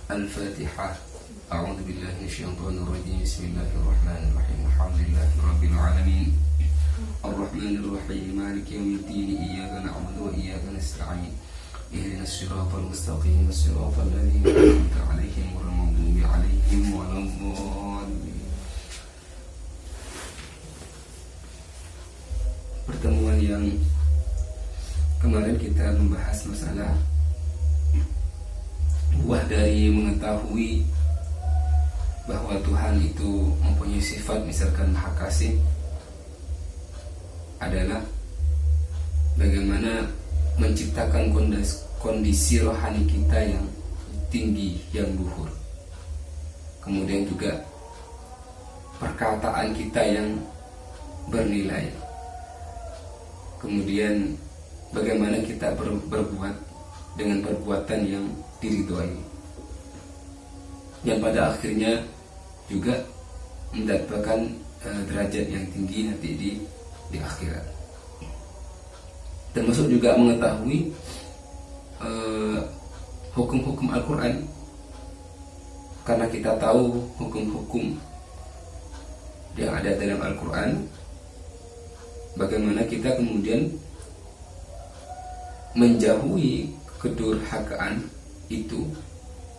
الفاتحة. أعوذ بالله من الشيطان الرجيم. بسم الله الرحمن الرحيم. الحمد لله رب العالمين الرحمن الرحيم مالك يوم الدين. إياك نعبد وإياك نستعين. اهدنا الصراط المستقيم صراط الذين أنعمت عليهم غير المغضوب عليهم ولا الضالين. Pertemuan yang kemarin kita membahas masalah buah dari mengetahui bahwa Tuhan itu mempunyai sifat misalkan Maha Kasih adalah bagaimana menciptakan kondisi rohani kita yang tinggi, yang luhur. Kemudian juga perkataan kita yang bernilai. Kemudian bagaimana kita berbuat dengan perbuatan yang diridhoi, yang pada akhirnya juga mendapatkan derajat yang tinggi nanti di akhirat. Termasuk juga mengetahui hukum-hukum Al-Quran, karena kita tahu hukum-hukum yang ada dalam Al-Quran. Bagaimana kita kemudian menjauhi kedurhakaan itu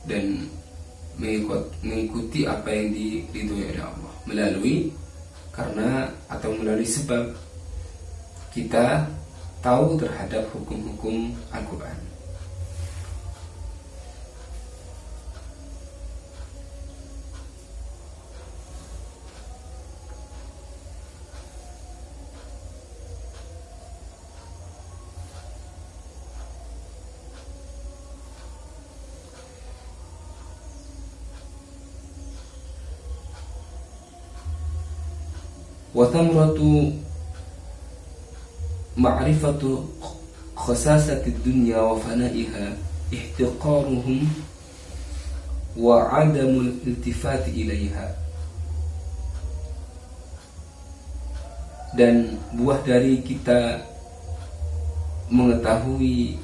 dan mengikuti apa yang diridhoi oleh Allah melalui sebab kita tahu terhadap hukum-hukum Al-Quran. وثمرة معرفة خساسة الدنيا وفنائها احتقارهم وعدم الالتفات إليها. Dan buah dari kita mengetahui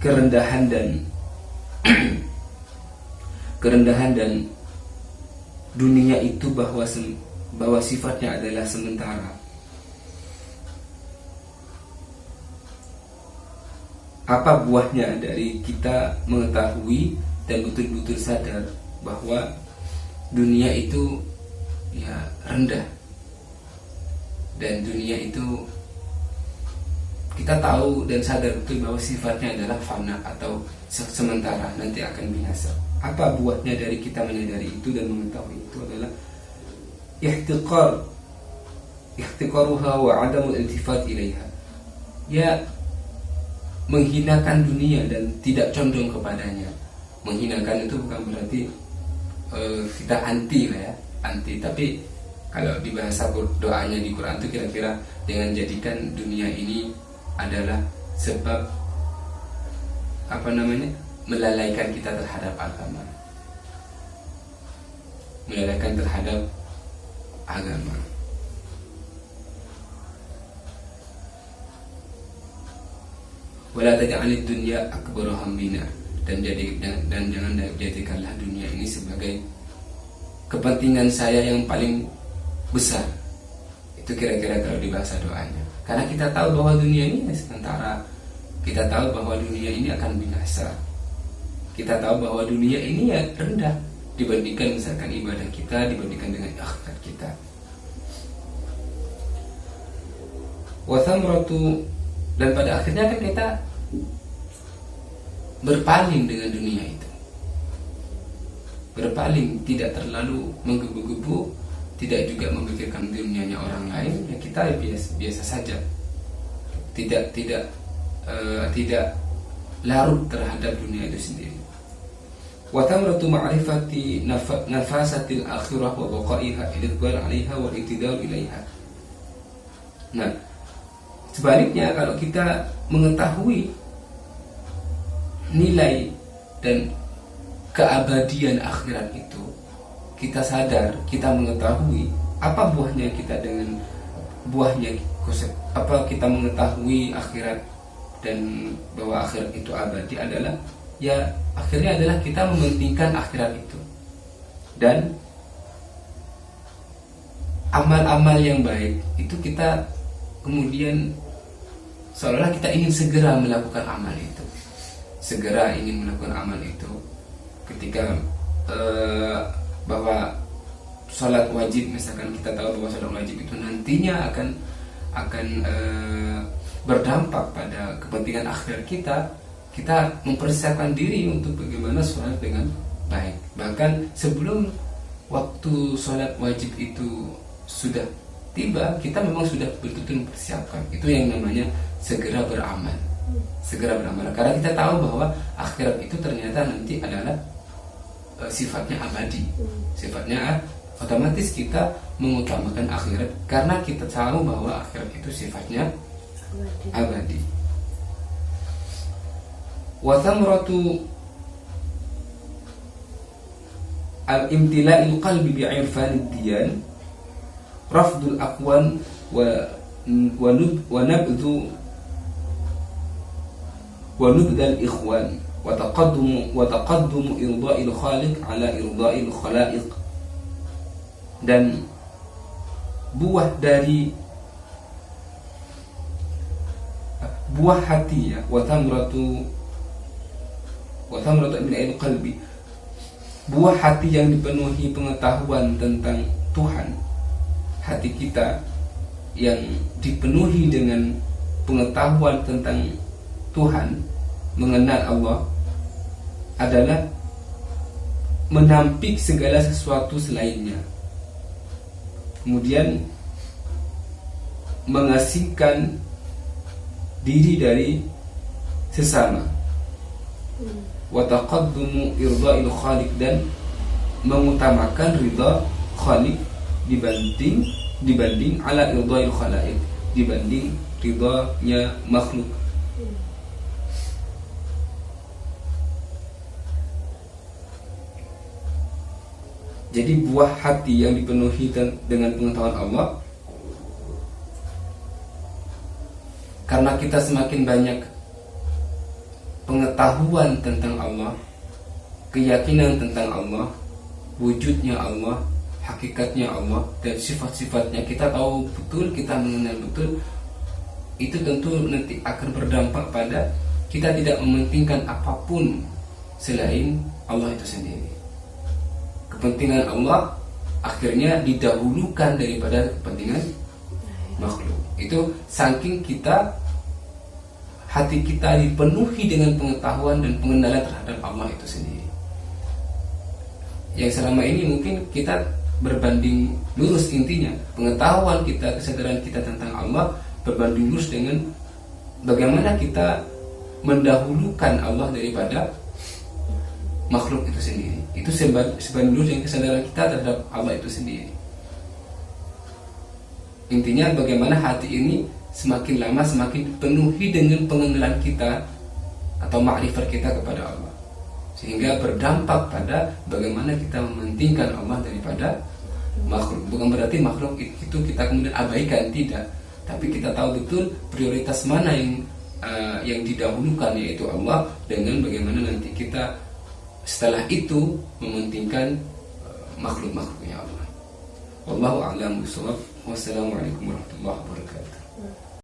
kerendahan dan dunia itu bahwa sifatnya adalah sementara. Apa buahnya dari kita mengetahui dan betul-betul sadar bahwa dunia itu ya rendah, dan dunia itu kita tahu dan sadar betul bahwa sifatnya adalah fana atau sementara, nanti akan binasa. Apa buahnya dari kita menyadari itu dan mengetahui itu adalah ihtiqaruha wa adamul iltifat ilaiha. Ya, menghinakan dunia dan tidak condong kepadanya. Menghinakan itu bukan berarti kita anti lah ya, anti. Tapi kalau di bahasa doanya di Quran itu kira-kira dengan jadikan dunia ini adalah sebab melalaikan kita terhadap agama, melalaikan terhadap agama. Wala taj'alid dunya akbar hammina, dan jangan jadikanlah dunia ini sebagai kepentingan saya yang paling besar. Itu kira-kira kalau di bahasa doanya. Karena kita tahu bahwa dunia ini sementara, kita tahu bahwa dunia ini akan binasa. Kita tahu bahwa dunia ini ya rendah dibandingkan misalkan ibadah kita, dibandingkan dengan akhirat kita. Wathamratu, dan pada akhirnya kan kita berpaling dengan dunia itu. Berpaling, tidak terlalu menggebu-gebu, tidak juga memikirkan dunianya orang lain. Ya kita biasa saja. Tidak larut terhadap dunia itu sendiri. Wa thamratu ma'rifati nafasatil akhirah wa baqaiha al-iqbal 'alaiha wal iktidal ilaiha. Nah, sebaliknya kalau kita mengetahui nilai dan keabadian akhirat itu, kita sadar, kita mengetahui apa buahnya kita dengan buahnya apa kita mengetahui akhirat dan bahwa akhirat itu abadi adalah ya akhirnya adalah kita mementingkan akhirat itu, dan amal-amal yang baik itu kita kemudian seolah-olah kita ingin segera melakukan amal itu, segera ingin melakukan amal itu ketika bahwa sholat wajib, misalkan kita tahu bahwa sholat wajib itu nantinya akan berdampak pada kepentingan akhirat kita mempersiapkan diri untuk bagaimana sholat dengan baik. Bahkan sebelum waktu sholat wajib itu sudah tiba, kita memang sudah betul-betul mempersiapkan. Itu yang namanya segera beramal. Segera beramal, karena kita tahu bahwa akhirat itu ternyata nanti adalah sifatnya abadi. Sifatnya otomatis kita mengutamakan akhirat karena kita tahu bahwa akhirat itu sifatnya abadi. Wa thamratu al-imtila'il qalbi bi'irfanid diyan rafdul aqwan wa nabdhu wa nubdal ikhwan wa taqaddumu irda'il khaliq ala irda'il khalaiq. Dan buah dari buah hati ya, wa thamratu min qalbi, buah hati yang dipenuhi pengetahuan tentang Tuhan, hati kita yang dipenuhi dengan pengetahuan tentang Tuhan, mengenal Allah, adalah menampik segala sesuatu selainnya, kemudian mengasingkan diri dari sesama, wa taqaddumu irda'il khaliq, dan mengutamakan ridha khaliq dibanding ala irda'il khalaiq, dibanding ridhanya makhluk. Jadi buah hati yang dipenuhi dengan pengetahuan Allah, karena kita semakin banyak pengetahuan tentang Allah, keyakinan tentang Allah, wujudnya Allah, hakikatnya Allah, dan sifat-sifatnya kita tahu betul, kita mengenal betul, itu tentu nanti akan berdampak pada kita tidak mementingkan apapun selain Allah itu sendiri. Kepentingan Allah akhirnya didahulukan daripada kepentingan makhluk. Itu saking kita, hati kita dipenuhi dengan pengetahuan dan pengenalan terhadap Allah itu sendiri, yang selama ini mungkin kita berbanding lurus, intinya pengetahuan kita, kesadaran kita tentang Allah berbanding lurus dengan bagaimana kita mendahulukan Allah daripada makhluk itu sendiri. Itu sebanding lurus dengan kesadaran kita terhadap Allah itu sendiri. Intinya bagaimana hati ini semakin lama semakin dipenuhi dengan pengenalan kita atau ma'rifat kita kepada Allah, sehingga berdampak pada bagaimana kita mementingkan Allah daripada makhluk. Bukan berarti makhluk itu kita kemudian abaikan, tidak, tapi kita tahu betul prioritas mana yang didahulukan, yaitu Allah, dengan bagaimana nanti kita setelah itu mementingkan makhluk-makhluknya Allah. Wallahu a'lam bishawab. Wassalamualaikum warahmatullahi wabarakatuh.